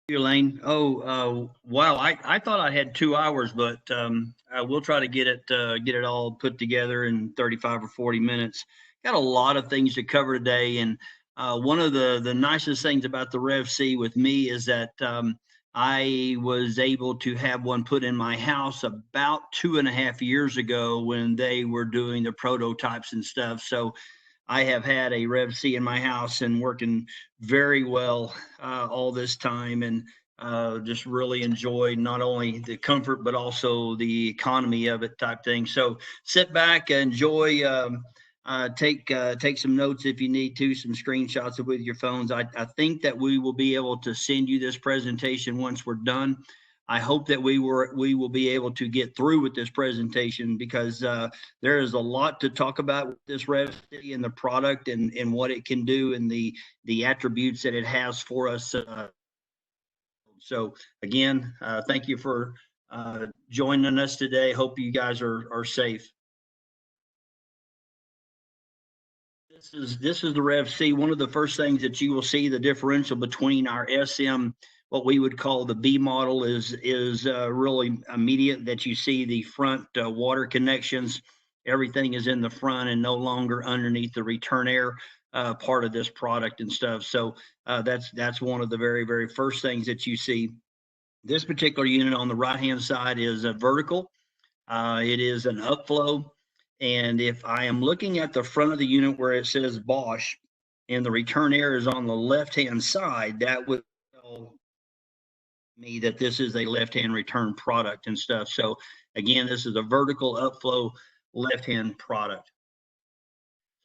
You, Elaine. Oh, wow. I thought I had 2 hours, but I will try to get it all put together in 35 or 40 minutes. Got a lot of things to cover today, and one of the nicest things about the Rev C with me is that I was able to have one put in my house about 2.5 years ago when they were doing the prototypes and stuff. So I have had a Rev C in my house and working very well all this time, and just really enjoy not only the comfort but also the economy of it type thing. So sit back, enjoy, take some notes if you need to, some screenshots with your phones. I think that we will be able to send you this presentation once we're done. I hope that we will be able to get through with this presentation because there is a lot to talk about with this Rev City and the product and what it can do and the attributes that it has for us. So again, thank you for joining us today. Hope you guys are safe. This is the Rev C. One of the first things that you will see the differential between our SM, what we would call the B model, is really immediate. That you see the front water connections, everything is in the front and no longer underneath the return air part of this product and stuff. So that's one of the very first things that you see. This particular unit on the right hand side is a vertical. It is an upflow. And if I am looking at the front of the unit where it says Bosch and the return air is on the left-hand side, that would tell me that this is a left-hand return product and stuff. So again, this is a vertical upflow left-hand product.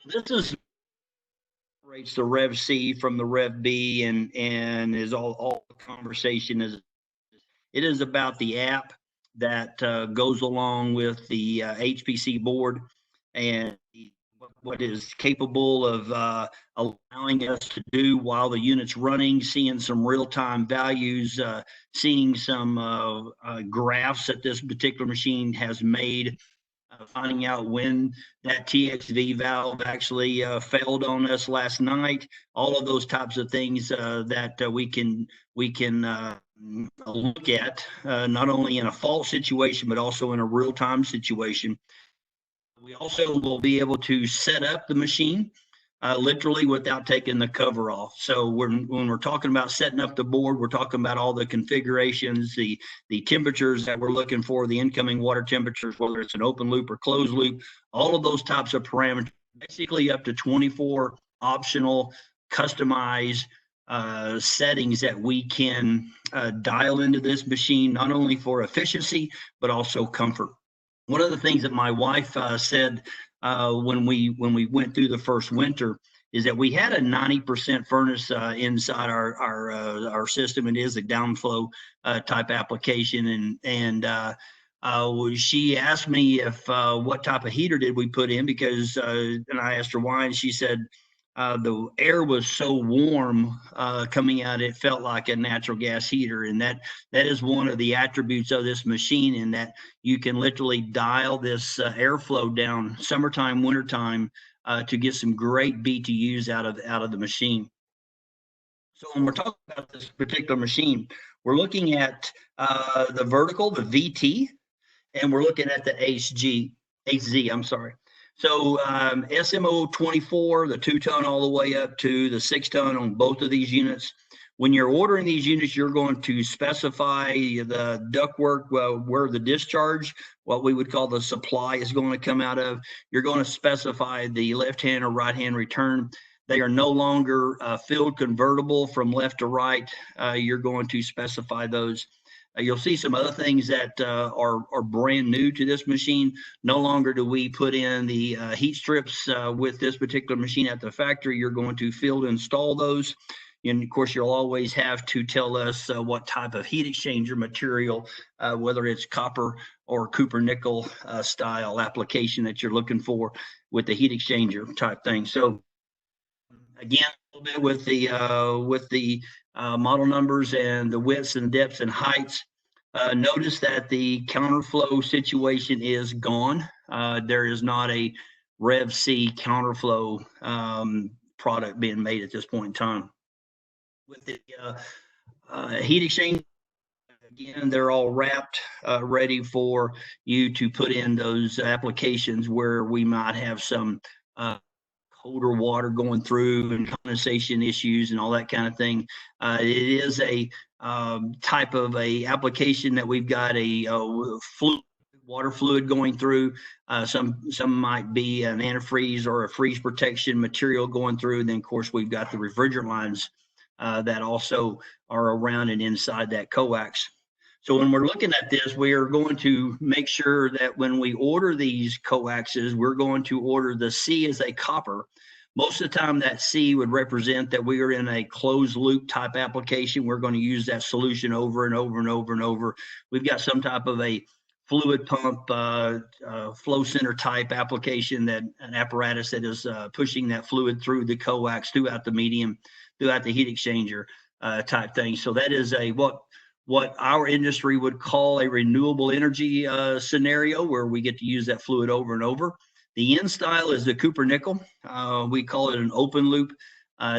This is separates the Rev C from the Rev B and is all the conversation is. It is about the app that goes along with the HPC board and what is capable of allowing us to do while the unit's running, seeing some real-time values, seeing some graphs that this particular machine has made, finding out when that TXV valve actually failed on us last night. All of those types of things that we can look at not only in a fault situation but also in a real-time situation. We also will be able to set up the machine literally without taking the cover off. So when we're talking about setting up the board, we're talking about all the configurations, the temperatures that we're looking for, the incoming water temperatures, whether it's an open loop or closed loop, all of those types of parameters, basically up to 24 optional customized settings that we can dial into this machine, not only for efficiency, but also comfort. One of the things that my wife said when we went through the first winter is that we had a 90% furnace inside our system. It is a downflow type application, and she asked me if what type of heater did we put in because and I asked her why, and she said the air was so warm coming out, it felt like a natural gas heater. And that is one of the attributes of this machine, in that you can literally dial this airflow down summertime, wintertime to get some great BTUs out of the machine. So when we're talking about this particular machine, we're looking at the vertical, the VT, and we're looking at the HZ, I'm sorry. So SMO 24, the 2-ton all the way up to the 6-ton on both of these units. When you're ordering these units, you're going to specify the ductwork, where the discharge, what we would call the supply, is going to come out of. You're going to specify the left-hand or right-hand return. They are no longer field convertible from left to right. You're going to specify those. You'll see some other things that are brand new to this machine. No longer do we put in the heat strips with this particular machine at the factory. You're going to field install those. And of course, you'll always have to tell us what type of heat exchanger material, whether it's copper or Cooper nickel style application that you're looking for with the heat exchanger type thing. So again, a little bit with the model numbers and the widths and depths and heights. Notice that the counterflow situation is gone. There is not a Rev C counterflow product being made at this point in time. With the Heat exchange, again, they're all wrapped, ready for you to put in those applications where we might have some colder water going through and condensation issues and all that kind of thing. It is a type of a application that we've got a fluid, water fluid going through. Some might be an antifreeze or a freeze protection material going through. And then, of course, we've got the refrigerant lines that also are around and inside that coax. So when we're looking at this, we are going to make sure that when we order these coaxes, we're going to order the C as a copper. Most of the time that C would represent that we are in a closed loop type application. We're going to use that solution over and over and over and over. We've got some type of a fluid pump, flow center type application, that an apparatus that is pushing that fluid through the coax, throughout the medium, throughout the heat exchanger type thing. So that is a what our industry would call a renewable energy scenario, where we get to use that fluid over and over. The end style is the Cooper nickel. We call it an open loop.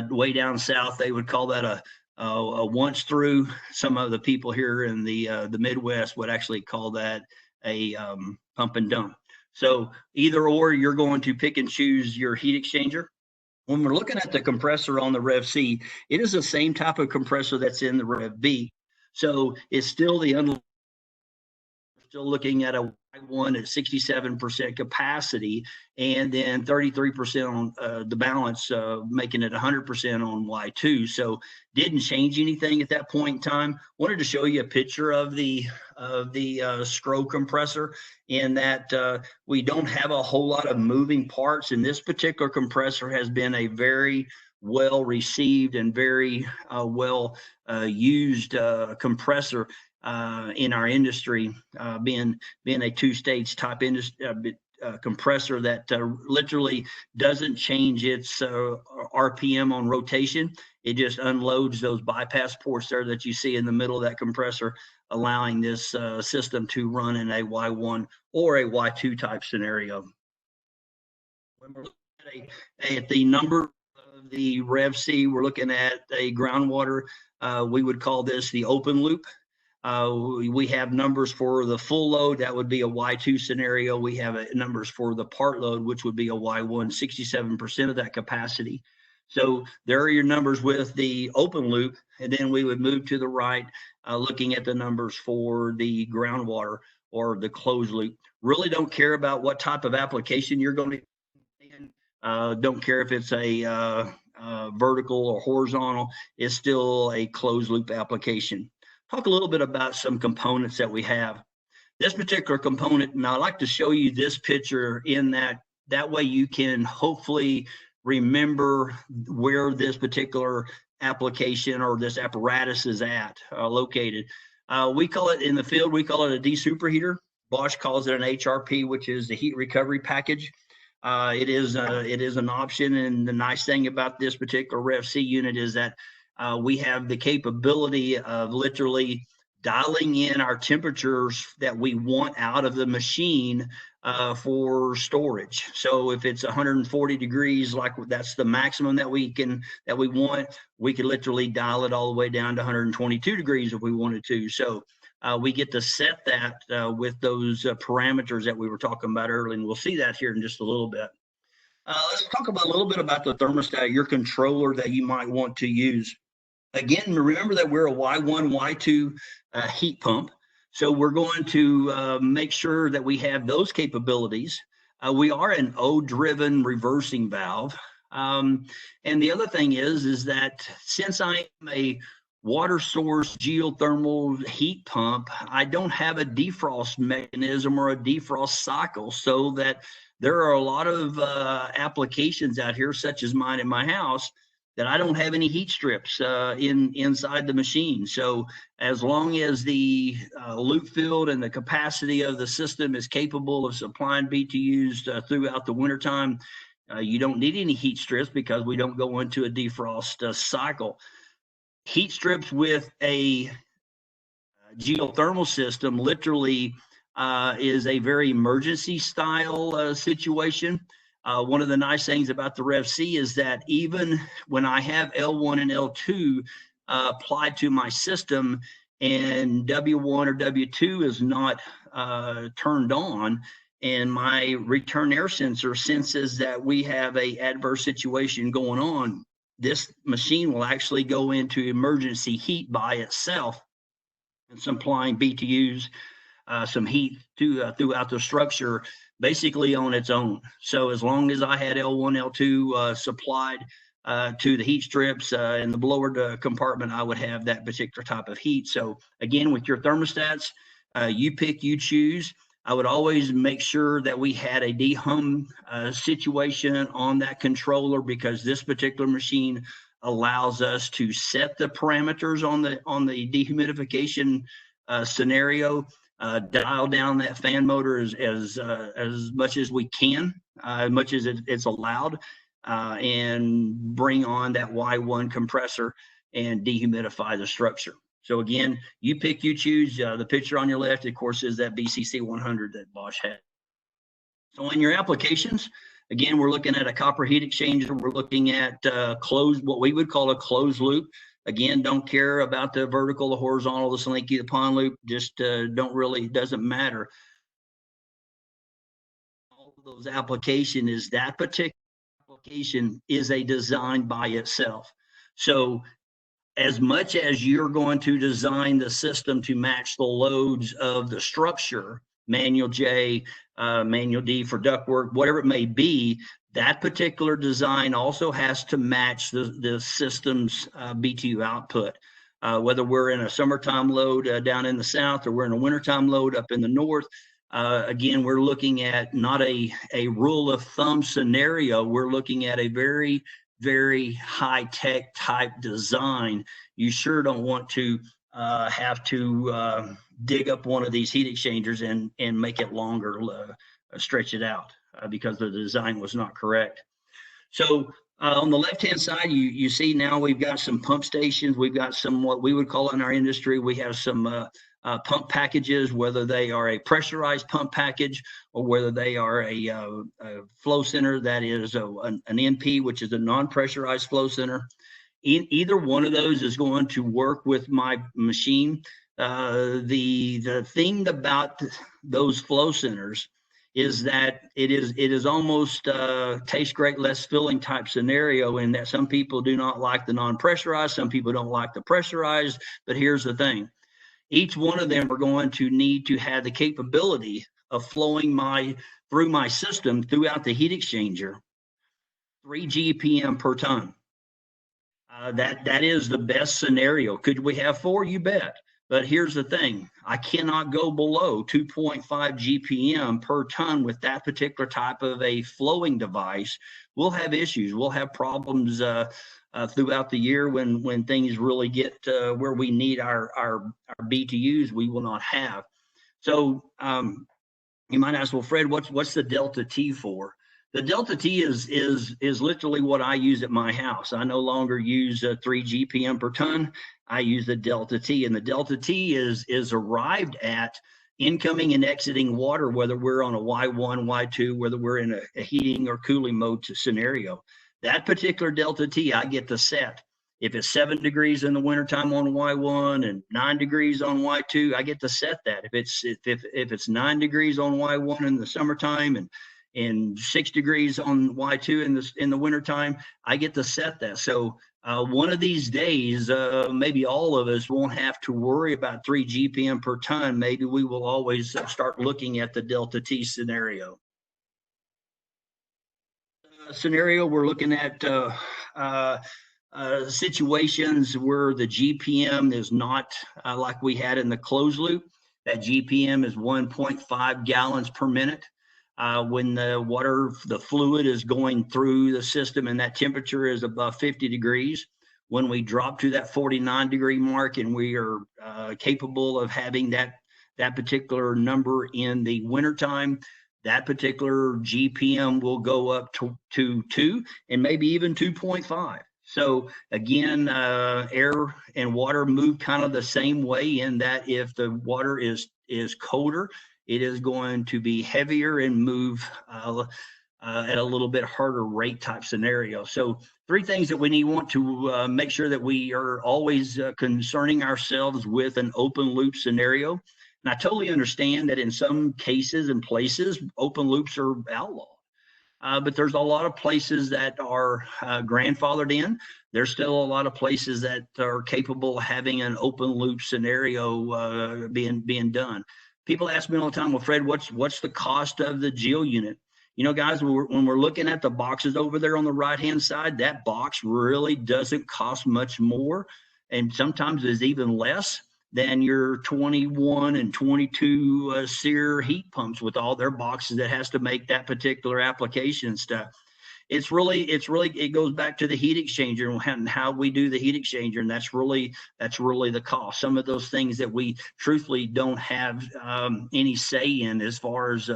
Way down south, they would call that a once through. Some of the people here in the Midwest would actually call that a pump and dump. So either or, you're going to pick and choose your heat exchanger. When we're looking at the compressor on the Rev C, it is the same type of compressor that's in the Rev B. So it's still still looking at a Y1 at 67% capacity, and then 33% on the balance, making it 100% on Y2. So didn't change anything at that point in time. Wanted to show you a picture of the scroll compressor, in that we don't have a whole lot of moving parts. And this particular compressor has been a very well received and very well used compressor in our industry, being a two-stage type compressor that literally doesn't change its RPM on rotation. It just unloads those bypass ports there that you see in the middle of that compressor, allowing this system to run in a Y1 or a Y2 type scenario. When we're looking at the number of the Rev C, we're looking at a groundwater. We would call this the open loop. We have numbers for the full load. That would be a Y2 scenario. We have numbers for the part load, which would be a Y1, 67% of that capacity. So there are your numbers with the open loop. And then we would move to the right, looking at the numbers for the groundwater or the closed loop. Really don't care about what type of application you're going to don't care if it's a vertical or horizontal. It's still a closed loop application. Talk a little bit about some components that we have. This particular component, and I'd like to show you this picture, in that way you can hopefully remember where this particular application or this apparatus is located. We call it in the field, we call it a de-superheater. Bosch calls it an HRP, which is the heat recovery package. It is an option, and the nice thing about this particular Rev C unit is that we have the capability of literally dialing in our temperatures that we want out of the machine for storage. So if it's 140 degrees, like that's the maximum that we want, we could literally dial it all the way down to 122 degrees if we wanted to. So we get to set that with those parameters that we were talking about earlier, and we'll see that here in just a little bit. Let's talk about a little bit about the thermostat, your controller that you might want to use. Again, remember that we're a Y1, Y2 heat pump. So we're going to make sure that we have those capabilities. We are an O-driven reversing valve. And the other thing is that since I am a water source geothermal heat pump, I don't have a defrost mechanism or a defrost cycle, so that there are a lot of applications out here, such as mine in my house, that I don't have any heat strips inside the machine. So as long as the loop field and the capacity of the system is capable of supplying BTUs throughout the wintertime, you don't need any heat strips, because we don't go into a defrost cycle. Heat strips with a geothermal system literally is a very emergency style situation. One of the nice things about the Rev C is that even when I have L1 and L2 applied to my system and W1 or W2 is not turned on, and my return air sensor senses that we have a adverse situation going on, this machine will actually go into emergency heat by itself and supplying BTUs, some heat throughout the structure, basically on its own. So as long as I had L1, L2 supplied to the heat strips in the blower compartment, I would have that particular type of heat. So again, with your thermostats, you pick, you choose. I would always make sure that we had a dehum situation on that controller, because this particular machine allows us to set the parameters on the dehumidification scenario, dial down that fan motor as much as we can, as much as it's allowed, and bring on that Y1 compressor and dehumidify the structure. So again, you pick, you choose. The picture on your left, of course, is that BCC 100 that Bosch had. So in your applications, again, we're looking at a copper heat exchanger. We're looking at what we would call a closed loop. Again, don't care about the vertical, the horizontal, the slinky, the pond loop. Just doesn't matter. All of those application is that particular application is a design by itself. So as much as you're going to design the system to match the loads of the structure, manual J, manual D for ductwork, whatever it may be, that particular design also has to match the system's BTU output. Whether we're in a summertime load down in the south, or we're in a wintertime load up in the north, again, we're looking at not a rule of thumb scenario. We're looking at a very, very high-tech type design. You sure don't want to have to dig up one of these heat exchangers and make it longer, stretch it out, because the design was not correct. So on the left-hand side, you see now we've got some pump stations. We've got some, what we would call in our industry, we have some pump packages, whether they are a pressurized pump package or whether they are a flow center that is an NP, which is a non-pressurized flow center. Either one of those is going to work with my machine. The thing about those flow centers is that it is almost taste great, less filling type scenario, in that some people do not like the non-pressurized, some people don't like the pressurized. But here's the thing. Each one of them are going to need to have the capability of flowing through my system throughout the heat exchanger 3 GPM per ton. That is the best scenario. Could we have 4? You bet. But here's the thing. I cannot go below 2.5 GPM per ton with that particular type of a flowing device. We'll have issues. We'll have problems throughout the year when things really get where we need our BTUs. We will not have. So you might ask, well, Fred, what's the delta T for? The delta T is literally what I use at my house. I no longer use 3 GPM per ton. I use the delta T, and the delta T is arrived at incoming and exiting water, whether we're on a Y1, Y2, whether we're in a heating or cooling mode scenario. That particular delta T, I get to set. If it's 7 degrees in the wintertime on Y1 and 9 degrees on Y2, I get to set that. If it's 9 degrees on Y1 in the summertime and 6 degrees on Y2 in the wintertime, I get to set that. So one of these days, maybe all of us won't have to worry about 3 GPM per ton. Maybe we will always start looking at the delta T scenario. Scenario, we're looking at situations where the GPM is not like we had in the closed loop. That GPM is 1.5 gallons per minute. When the fluid is going through the system and that temperature is above 50 degrees, when we drop to that 49 degree mark and we are capable of having that particular number in the wintertime, that particular GPM will go up to 2 and maybe even 2.5. So again, air and water move kind of the same way, in that if the water is colder, it is going to be heavier and move at a little bit harder rate type scenario. So three things that we want to make sure that we are always concerning ourselves with an open loop scenario. And I totally understand that in some cases and places, open loops are outlawed. But there's a lot of places that are grandfathered in. There's still a lot of places that are capable of having an open loop scenario being done. People ask me all the time, well, Fred, what's the cost of the GEO unit? You know, guys, when we're looking at the boxes over there on the right-hand side, that box really doesn't cost much more, and sometimes is even less than your 21 and 22 SEER heat pumps with all their boxes that has to make that particular application stuff. It goes back to the heat exchanger and how we do the heat exchanger, and that's really the cost. Some of those things that we truthfully don't have any say in, as far as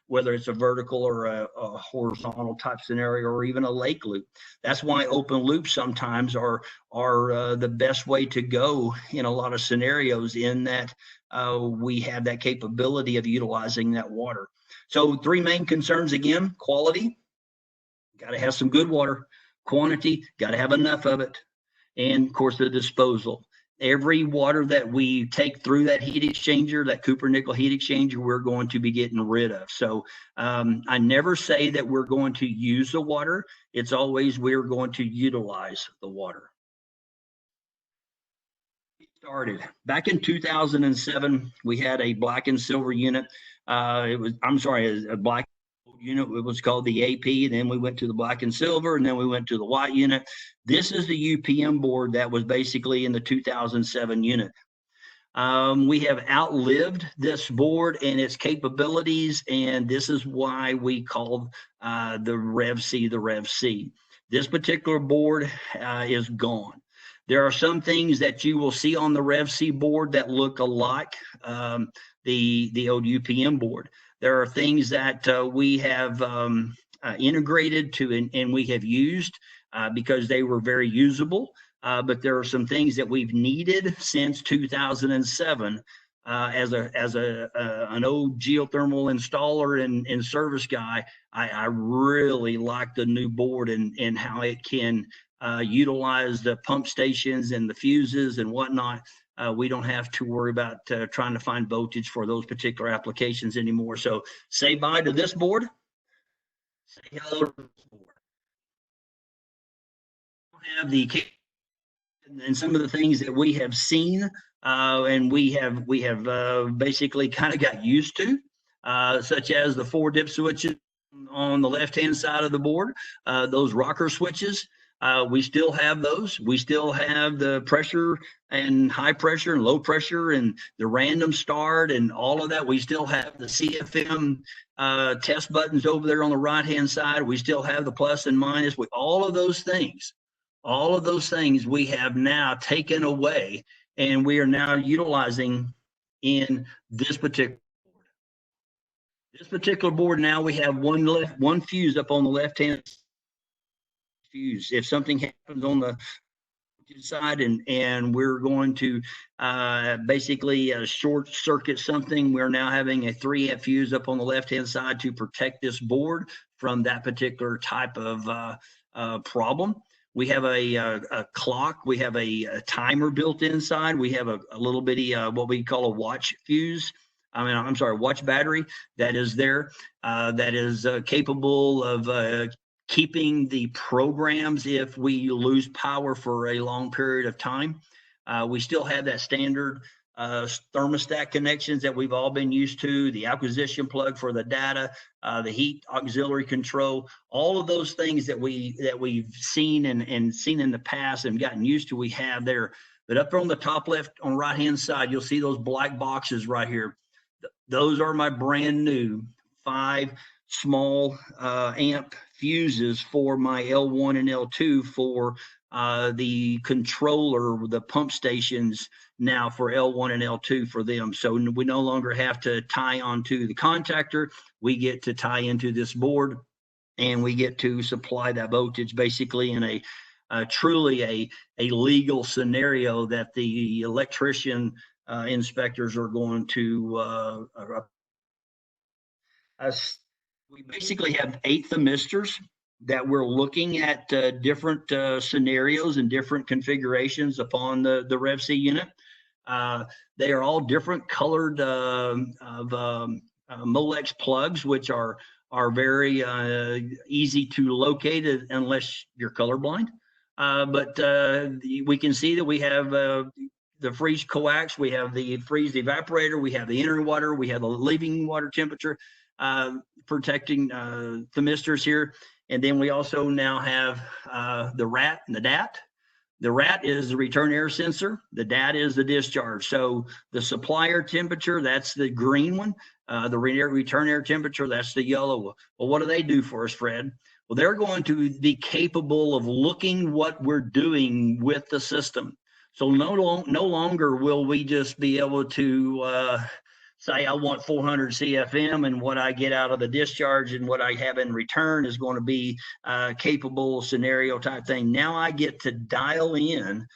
whether it's a vertical or a horizontal type scenario, or even a lake loop. That's why open loops sometimes are the best way to go in a lot of scenarios, in that we have that capability of utilizing that water. So three main concerns again: quality, got to have some good water; quantity, got to have enough of it; and of course the disposal. Every water that we take through that heat exchanger, that Cooper nickel heat exchanger, we're going to be getting rid of. So I never say that we're going to use the water. It's always we're going to utilize the water. Started back in 2007. We had a black and silver unit. A black unit. It was called the AP. Then we went to the black and silver, and then we went to the white unit. This is the UPM board that was basically in the 2007 unit. We have outlived this board and its capabilities, and this is why we called the Rev C the Rev C. This particular board is gone. There are some things that you will see on the Rev C board that look alike the old UPM board. There are things that we have integrated to and we have used because they were very usable. But there are some things that we've needed since 2007. As an old geothermal installer and service guy, I really like the new board and how it can utilize the pump stations and the fuses and whatnot. We don't have to worry about trying to find voltage for those particular applications anymore. So say bye to this board. Say hello to this board. We have the and some of the things that we have seen and we have basically kind of got used to, such as the 4 dip switches on the left-hand side of the board, those rocker switches. We still have those. We still have the pressure and high pressure and low pressure and the random start and all of that. We still have the CFM test buttons over there on the right-hand side. We still have the plus and minus. All of those things we have now taken away, and we are now utilizing in this particular board. This particular board, now we have one fuse up on the left-hand fuse. If something happens on the side and we're going to basically short circuit something, we're now having a 3-amp fuse up on the left-hand side to protect this board from that particular type of problem. We have a clock. We have a timer built inside. We have a little bitty what we call a watch fuse. Watch battery that is there that is capable of keeping the programs if we lose power for a long period of time. We still have that standard thermostat connections that we've all been used to, the acquisition plug for the data, the heat auxiliary control, all of those things that we've seen and seen in the past and gotten used to, we have there. But up on the top left on right hand side, you'll see those black boxes right here. Those are my brand new 5 small amp fuses for my L1 and L2 for the controller, the pump stations now for L1 and L2 for them. So we no longer have to tie onto the contactor. We get to tie into this board and we get to supply that voltage basically in a truly a legal scenario that the electrician inspectors are going to We basically have 8 thermistors that we're looking at different scenarios and different configurations upon the RevC unit. They are all different colored Molex plugs, which are very easy to locate unless you're colorblind. But we can see that we have the freeze coax, we have the freeze evaporator, we have the entering water, we have the leaving water temperature protecting thermistors here. And then we also now have the RAT and the DAT. The RAT is the return air sensor. The DAT is the discharge. So the supplier temperature, that's the green one. The return air temperature, that's the yellow one. Well, what do they do for us, Fred? Well, they're going to be capable of looking what we're doing with the system. So no longer will we just be able to say I want 400 CFM, and what I get out of the discharge and what I have in return is going to be capable scenario type thing. Now I get to dial in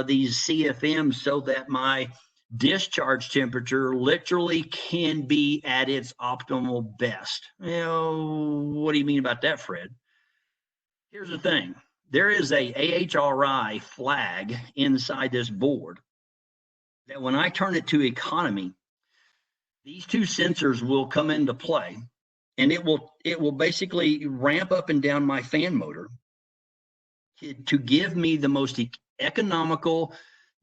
these CFMs so that my discharge temperature literally can be at its optimal best. What do you mean about that, Fred? Here's the thing. There is a AHRI flag inside this board that when I turn it to economy, these 2 sensors will come into play, and it will basically ramp up and down my fan motor to give me the most economical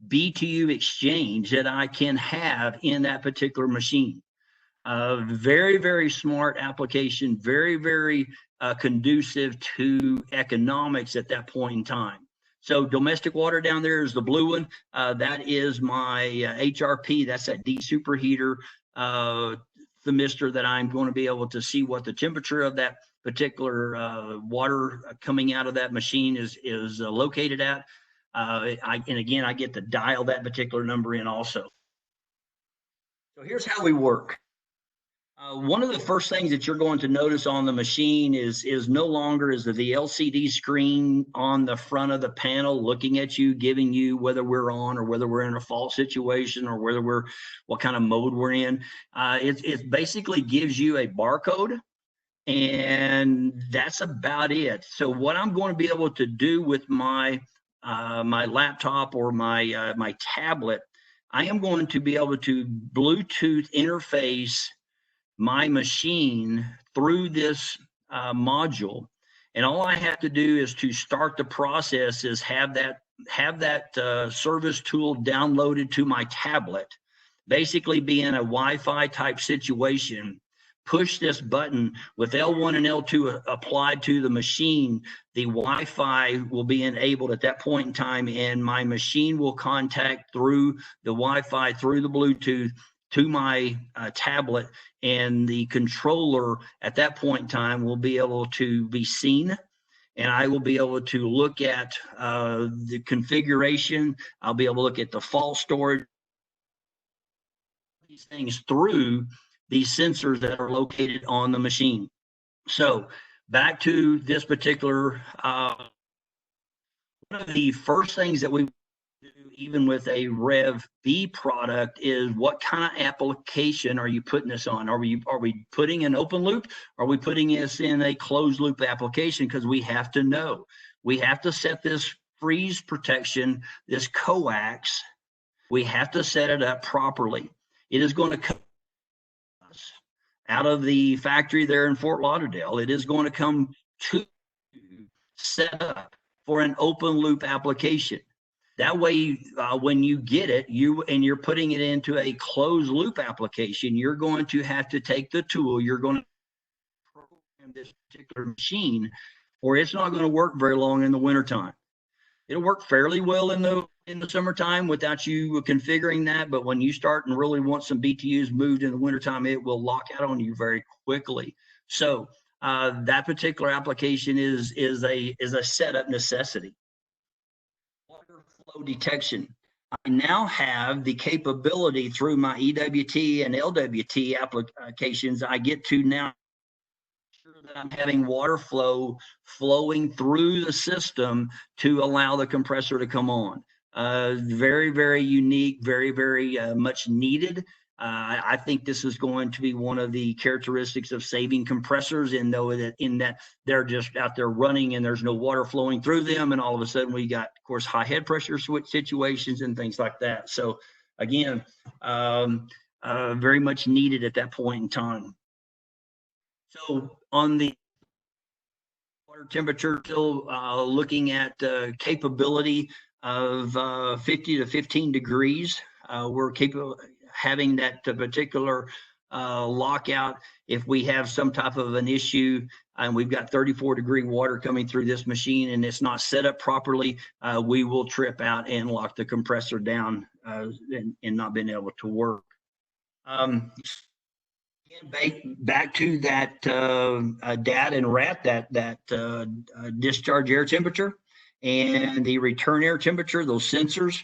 BTU exchange that I can have in that particular machine. Very, very smart application, very, very conducive to economics at that point in time. So domestic water down there is the blue one. That is my HRP. That's that de-superheater thermistor that I'm going to be able to see what the temperature of that particular water coming out of that machine is located at. And again, I get to dial that particular number in also. So here's how we work. One of the first things that you're going to notice on the machine is no longer is the LCD screen on the front of the panel looking at you, giving you whether we're on or whether we're in a fault situation or whether what kind of mode we're in. It basically gives you a barcode, and that's about it. So what I'm going to be able to do with my my laptop or my tablet, I am going to be able to Bluetooth interface my machine through this module, and all I have to do is to start the process is have that service tool downloaded to my tablet, basically be in a Wi-Fi type situation, push this button with L1 and L2 applied to the machine. The Wi-Fi will be enabled at that point in time, and my machine will contact through the Wi-Fi, through the Bluetooth, to my tablet, and the controller at that point in time will be able to be seen, and I will be able to look at the configuration. I'll be able to look at the fault storage, these things through these sensors that are located on the machine. So back to this particular, one of the first things that we even with a Rev B product is what kind of application are you putting this on? Are we putting an open loop? Are we putting this in a closed loop application? Because we have to know. We have to set this freeze protection, this coax, we have to set it up properly. It is going to come out of the factory there in Fort Lauderdale. It is going to come to set up for an open loop application. That way, when you get it, you're putting it into a closed loop application, you're going to have to take the tool, you're going to program this particular machine, or it's not going to work very long in the wintertime. It'll work fairly well in the summertime without you configuring that, but when you start and really want some BTUs moved in the wintertime, it will lock out on you very quickly. So that particular application is a setup necessity. Water flow detection. I now have the capability through my EWT and LWT applications. I get to now ensure that I'm having water flow flowing through the system to allow the compressor to come on. Very, very unique, very, very much needed. I think this is going to be one of the characteristics of saving compressors, in that they're just out there running and there's no water flowing through them, and all of a sudden we got, of course, high head pressure switch situations and things like that. So again, very much needed at that point in time. So on the water temperature, still looking at capability of 50 to 15 degrees. We're capable having that particular lockout if we have some type of an issue and we've got 34-degree water coming through this machine and it's not set up properly. We will trip out and lock the compressor down and not being able to work. Back to that DAT and RAT, that discharge air temperature and the return air temperature, those sensors.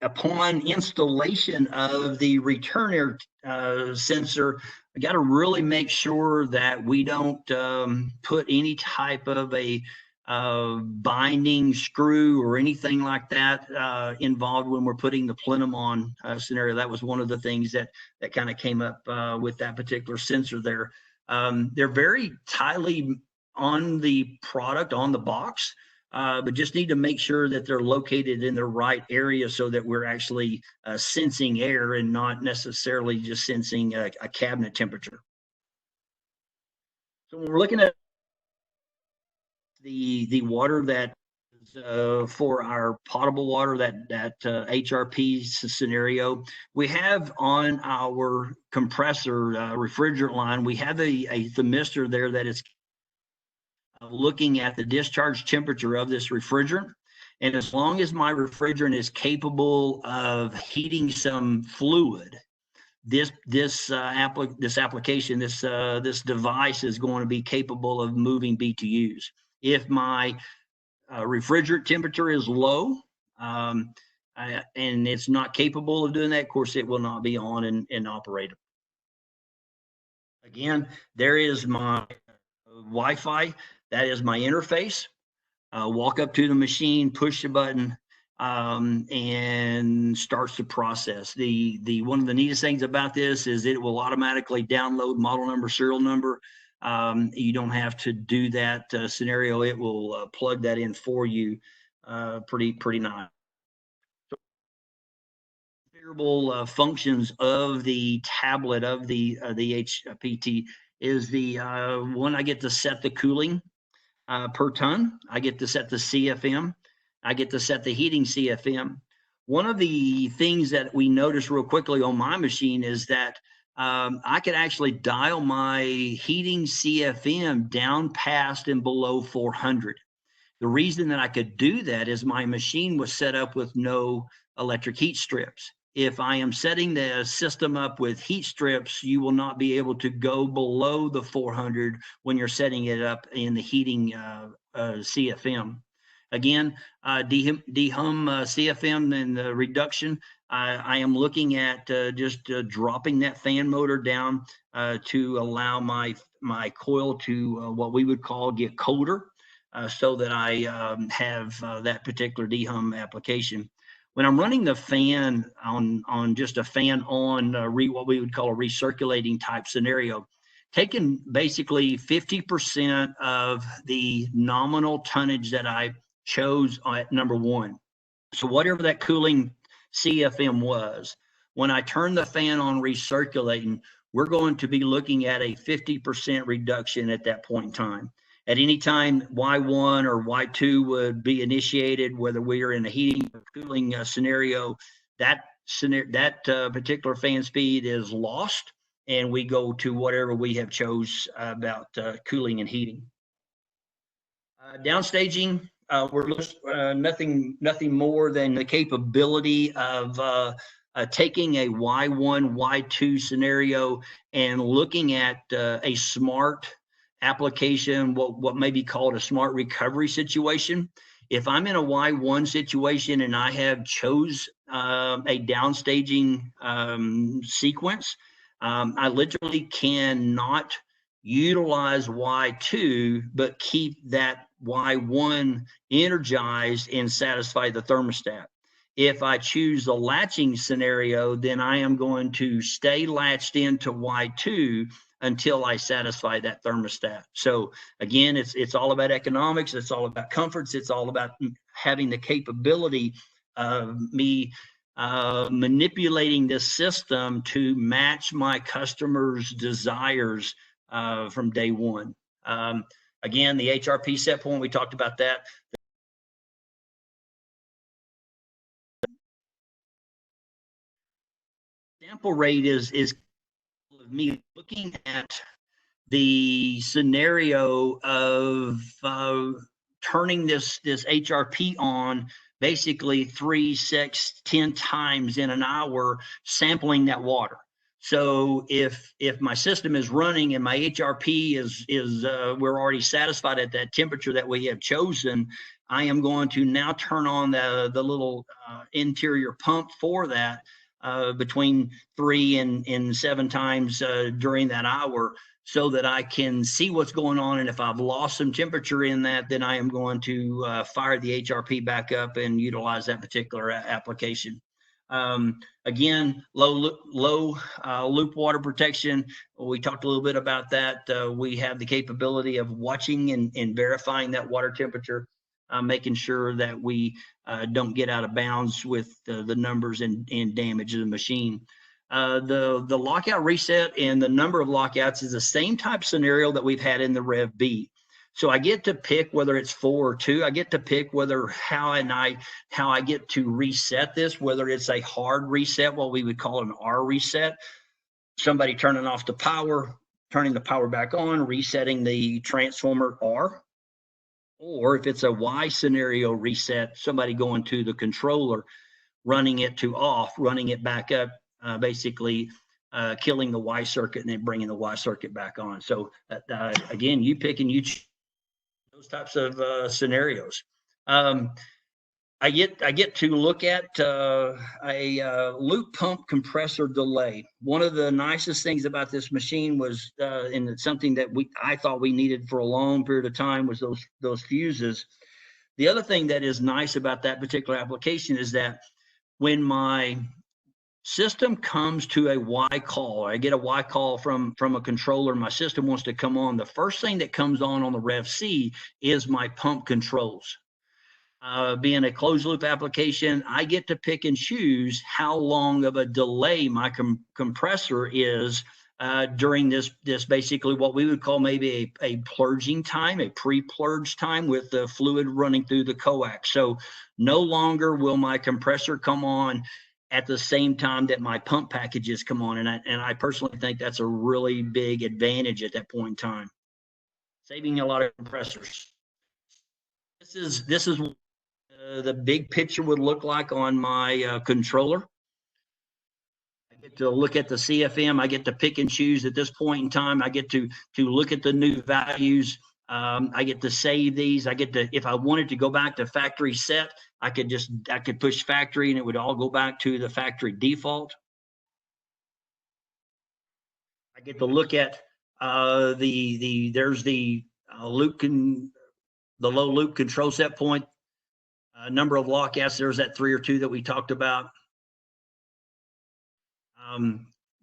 Upon installation of the return air sensor, I got to really make sure that we don't put any type of a binding screw or anything like that involved when we're putting the plenum on scenario. That was one of the things that kind of came up with that particular sensor there. They're very tightly on the product, on the box, but just need to make sure that they're located in the right area so that we're actually sensing air and not necessarily just sensing a cabinet temperature. So when we're looking at the water that is for our potable water, that HRP scenario, we have on our compressor refrigerant line, we have a thermistor there that is looking at the discharge temperature of this refrigerant. And as long as my refrigerant is capable of heating some fluid, this application, this device is going to be capable of moving BTUs. If my refrigerant temperature is low and it's not capable of doing that, of course, it will not be on and operated. Again, there is my Wi-Fi. That is my interface. Walk up to the machine, push the button, and starts the process. The one of the neatest things about this is it will automatically download model number, serial number. You don't have to do that scenario. It will plug that in for you. Pretty nice. So, configurable functions of the tablet of the HPT is the one I get to set the cooling per ton. I get to set the CFM. I get to set the heating CFM. One of the things that we noticed real quickly on my machine is that I could actually dial my heating CFM down past and below 400. The reason that I could do that is my machine was set up with no electric heat strips. If I am setting the system up with heat strips, you will not be able to go below the 400 when you're setting it up in the heating CFM. Again, dehum CFM and the reduction, I am looking at just dropping that fan motor down to allow my coil to what we would call get colder so that I have that particular dehum application. When I'm running the fan on just a fan on what we would call a recirculating type scenario, taking basically 50% of the nominal tonnage that I chose at number one. So whatever that cooling CFM was, when I turn the fan on recirculating, we're going to be looking at a 50% reduction at that point in time. At any time, Y1 or Y2 would be initiated, whether we are in a heating or cooling scenario, that particular fan speed is lost, and we go to whatever we have chose about cooling and heating. Downstaging, we're nothing more than the capability of taking a Y1, Y2 scenario and looking at a smart application, what may be called a smart recovery situation. If I'm in a Y1 situation and I have chose a downstaging sequence, I literally cannot utilize Y2, but keep that Y1 energized and satisfy the thermostat. If I choose the latching scenario, then I am going to stay latched into Y2 until I satisfy that thermostat. So again, it's all about economics. It's all about comforts. It's all about having the capability of me manipulating this system to match my customers' desires from day one. Again, the HRP set point, we talked about that. Sample rate is me looking at the scenario of turning this HRP on basically 3, 6, 10 times in an hour, sampling that water. So if my system is running and my HRP is we're already satisfied at that temperature that we have chosen, I am going to now turn on the little interior pump for that between 3 and 7 times during that hour, so that I can see what's going on. And if I've lost some temperature in that, then I am going to fire the HRP back up and utilize that particular application. Again, low loop water protection. We talked a little bit about that. We have the capability of watching and verifying that water temperature, making sure that we don't get out of bounds with the numbers and damage the machine. The lockout reset and the number of lockouts is the same type scenario that we've had in the Rev B. So I get to pick whether it's 4 or 2. I get to pick how I get to reset this, whether it's a hard reset, what we would call an R reset, somebody turning off the power, turning the power back on, resetting the transformer R. Or if it's a Y scenario reset, somebody going to the controller, running it to off, running it back up, basically killing the Y circuit and then bringing the Y circuit back on. So again, you pick and you choose those types of scenarios. I get to look at a loop pump compressor delay. One of the nicest things about this machine was, and it's something that I thought we needed for a long period of time, was those fuses. The other thing that is nice about that particular application is that when my system comes to a Y call, I get a Y call from a controller, my system wants to come on, the first thing that comes on the Rev C is my pump controls. Being a closed loop application, I get to pick and choose how long of a delay my compressor is during this basically what we would call maybe a purging time, a pre-purge time with the fluid running through the coax. So no longer will my compressor come on at the same time that my pump packages come on. And I personally think that's a really big advantage at that point in time, saving a lot of compressors. This is the big picture would look like on my controller. I get to look at the CFM. I get to pick and choose at this point in time. I get to look at the new values. I get to save these. I get to, if I wanted to go back to factory set, I could push factory and it would all go back to the factory default. I get to look at there's the the low loop control set point, number of lockouts. There's that 3 or 2 that we talked about.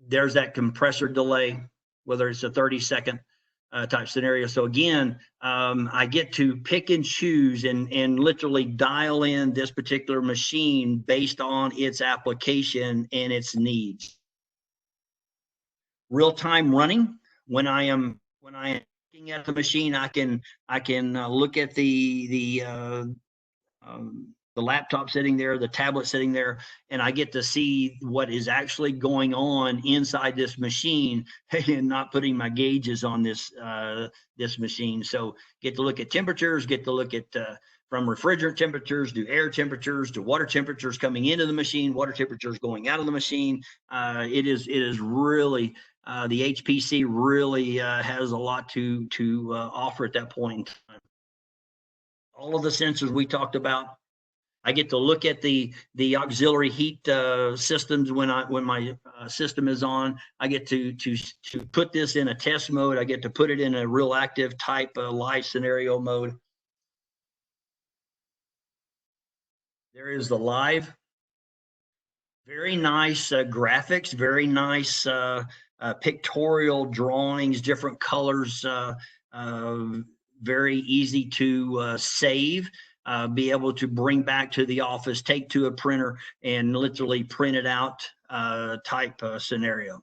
There's that compressor delay, whether it's a 30-second type scenario. So again, I get to pick and choose and literally dial in this particular machine based on its application and its needs. Real-time running, when I am looking at the machine, I can look at the laptop sitting there, the tablet sitting there, and I get to see what is actually going on inside this machine and not putting my gauges on this machine. So get to look at temperatures, get to look at from refrigerant temperatures to air temperatures to water temperatures coming into the machine, water temperatures going out of the machine. It is really the HPC really has a lot to offer at that point in time. All of the sensors we talked about. I get to look at the auxiliary heat systems when my system is on. I get to put this in a test mode. I get to put it in a real active type live scenario mode. There is the live Very nice graphics, very nice pictorial drawings, different colors, uh, very easy to save, be able to bring back to the office, take to a printer, and literally print it out type scenario.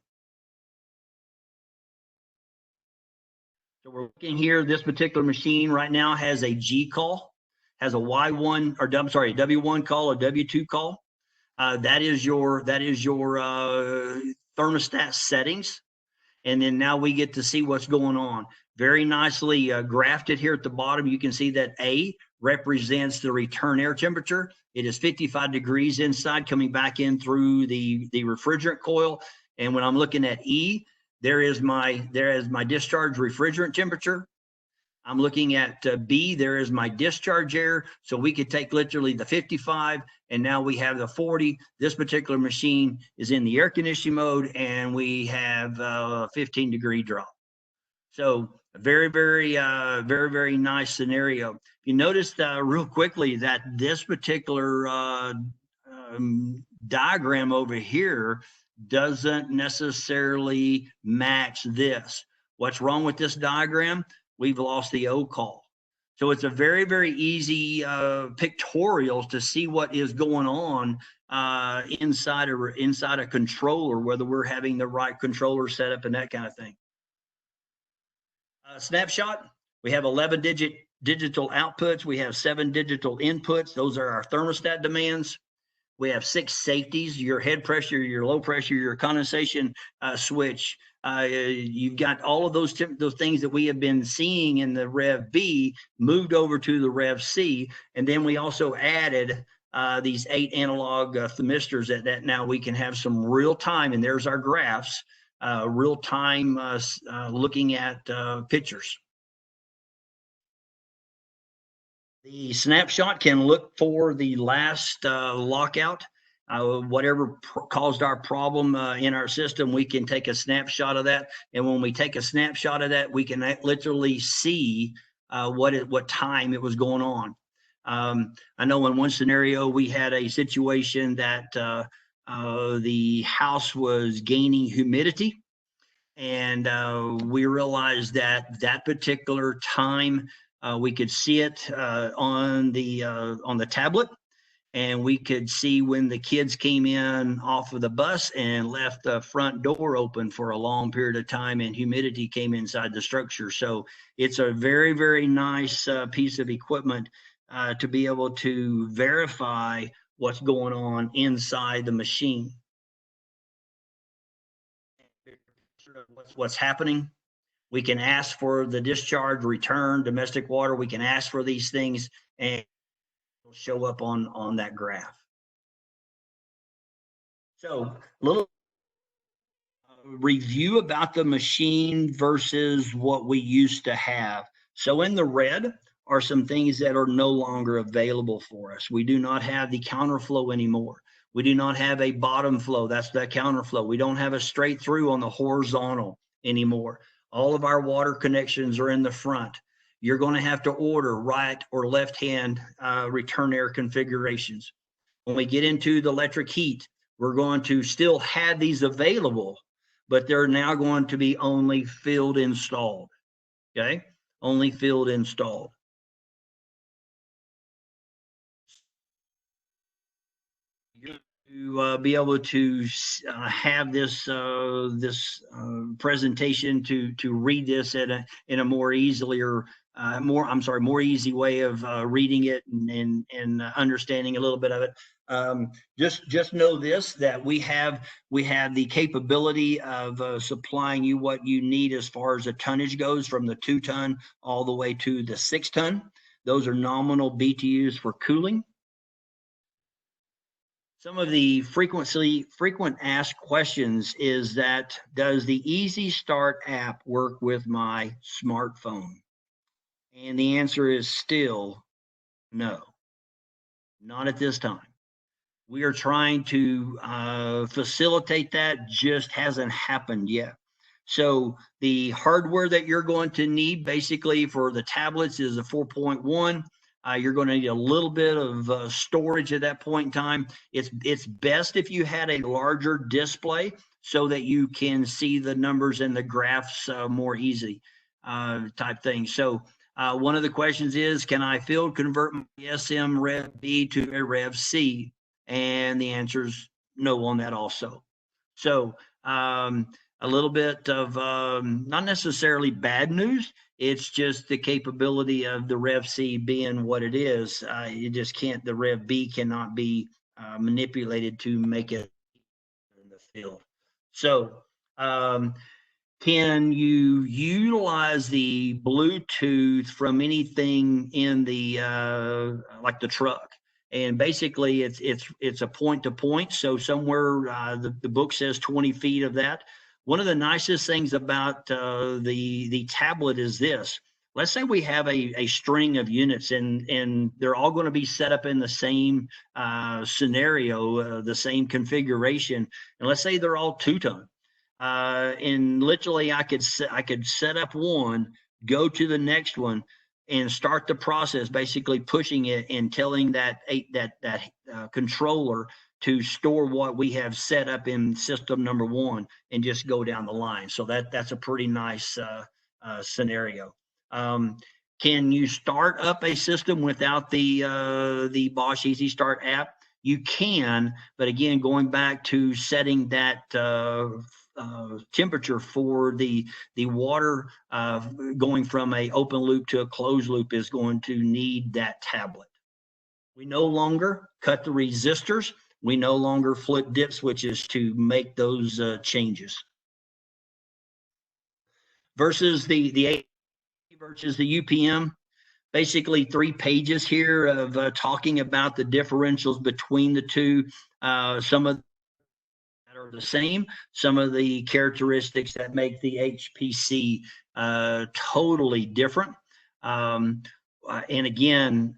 So we're looking here, this particular machine right now has a G call, has a Y1, or I'm sorry, a W1 call, a W2 call. That is your thermostat settings, and then now we get to see what's going on. Very nicely graphed here at the bottom. You can see that A represents the return air temperature. It is 55 degrees inside, coming back in through the refrigerant coil. And when I'm looking at E, there is my discharge refrigerant temperature. I'm looking at B, there is my discharge air. So we could take literally the 55 and now we have the 40. This particular machine is in the air conditioning mode and we have a 15-degree drop. So a very, very nice scenario. You noticed real quickly that this particular diagram over here doesn't necessarily match this. What's wrong with this diagram? We've lost the O call. So it's a very, very easy pictorials to see what is going on inside a controller, whether we're having the right controller set up and that kind of thing. Snapshot, we have 11 digital outputs. We have 7 digital inputs. Those are our thermostat demands. We have 6 safeties, your head pressure, your low pressure, your condensation switch. You've got all of those things that we have been seeing in the Rev B moved over to the Rev C. And then we also added these 8 analog thermistors that now we can have some real time, and there's our graphs, real time looking at pictures. The snapshot can look for the last lockout. Whatever caused our problem in our system, we can take a snapshot of that. And when we take a snapshot of that, we can literally see what time it was going on. I know in one scenario, we had a situation that the house was gaining humidity. And we realized that particular time, we could see it on the tablet, and we could see when the kids came in off of the bus and left the front door open for a long period of time, and humidity came inside the structure. So it's a very, very nice piece of equipment to be able to verify what's going on inside the machine. What's happening. We can ask for the discharge, return, domestic water. We can ask for these things and it'll show up on that graph. So a little review about the machine versus what we used to have. So in the red are some things that are no longer available for us. We do not have the counterflow anymore. We do not have a bottom flow. That's the counterflow. We don't have a straight through on the horizontal anymore. All of our water connections are in the front. You're going to have to order right or left hand return air configurations. When we get into the electric heat, we're going to still have these available, but they're now going to be only field installed. Okay, only field installed. To be able to have this presentation to read this in a more easily or more easy way of reading it and understanding a little bit of it. Just know this, that we have the capability of supplying you what you need as far as the tonnage goes, from the 2-ton all the way to the 6-ton. Those are nominal BTUs for cooling. Some of the frequent asked questions is that, does the Easy Start app work with my smartphone? And the answer is still no, not at this time. We are trying to facilitate that, just hasn't happened yet. So the hardware that you're going to need basically for the tablets is a 4.1. You're going to need a little bit of storage at that point in time. It's best if you had a larger display so that you can see the numbers and the graphs more easy, type thing. So one of the questions is, can I field convert my SM Rev B to a Rev C? And the answer is no on that also. So a little bit of not necessarily bad news. It's just the capability of the Rev C being what it is. You just can't, the Rev B cannot be manipulated to make it in the field. So can you utilize the Bluetooth from anything in the like the truck? And basically, it's a point to point. So somewhere the book says 20 feet of that. One of the nicest things about the tablet is this. Let's say we have a string of units, and they're all going to be set up in the same scenario, the same configuration. And let's say they're all 2-ton. And literally I could set up one, go to the next one, and start the process, basically pushing it and telling that controller to store what we have set up in system number 1 and just go down the line. So that's a pretty nice scenario. Can you start up a system without the Bosch Easy Start app? You can, but again, going back to setting that temperature for the water going from a open loop to a closed loop is going to need that tablet. We no longer cut the resistors. We no longer flip dip switches to make those changes. Versus the versus the UPM, basically 3 pages here of talking about the differentials between the two. Some of that are the same, some of the characteristics that make the HPC totally different. And again,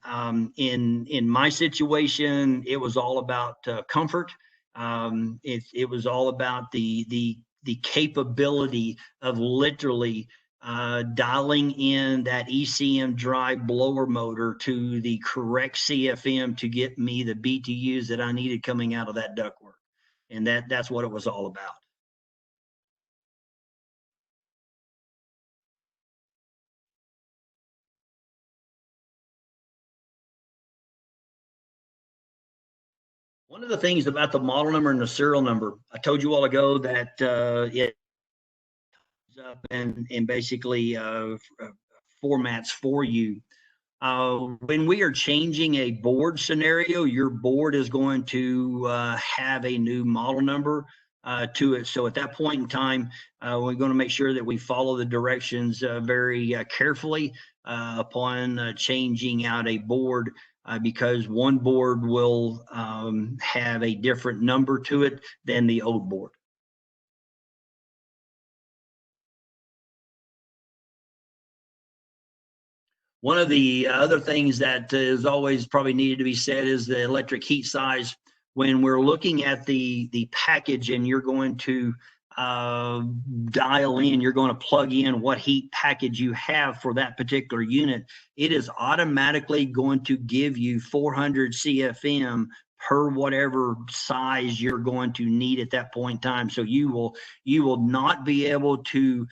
in my situation, it was all about comfort. It was all about the capability of literally dialing in that ECM drive blower motor to the correct CFM to get me the BTUs that I needed coming out of that ductwork. And that's what it was all about. One of the things about the model number and the serial number, I told you all ago that it up and basically formats for you. When we are changing a board scenario, your board is going to have a new model number to it. So at that point in time, we're going to make sure that we follow the directions very carefully upon changing out a board, because one board will have a different number to it than the old board. One of the other things that is always probably needed to be said is the electric heat size. When we're looking at the package and you're going to dial in, you're going to plug in what heat package you have for that particular unit, it is automatically going to give you 400 CFM per whatever size you're going to need at that point in time. So you will not be able to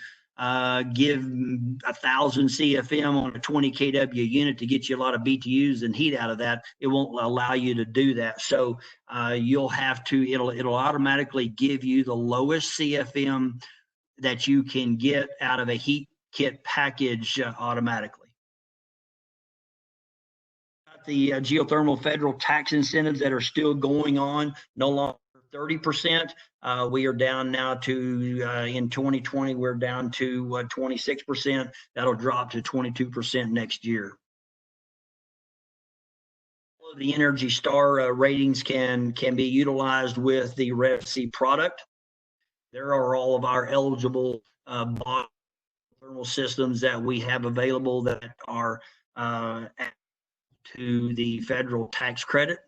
give 1,000 CFM on a 20 kW unit to get you a lot of BTUs and heat out of that. It won't allow you to do that. So you'll have to, it'll automatically give you the lowest CFM that you can get out of a heat kit package automatically. The geothermal federal tax incentives that are still going on, no longer 30%. We are down now to, in 2020, we're down to 26%. That'll drop to 22% next year. The Energy Star ratings can be utilized with the Rev C product. There are all of our eligible thermal systems that we have available that are to the federal tax credit.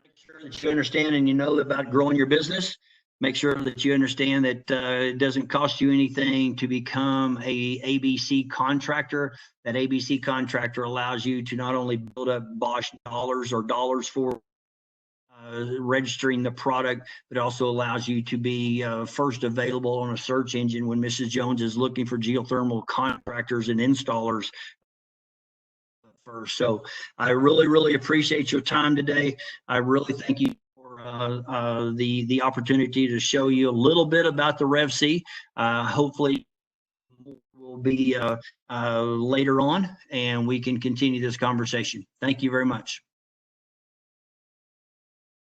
Make sure that you understand and you know about growing your business. Make sure that you understand that it doesn't cost you anything to become a ABC contractor. That ABC contractor allows you to not only build up Bosch dollars for registering the product, but also allows you to be first available on a search engine when Mrs. Jones is looking for geothermal contractors and installers first. So I really appreciate your time today. I really thank you for the opportunity to show you a little bit about the RevC. Hopefully will be later on, and we can continue this conversation. Thank you very much.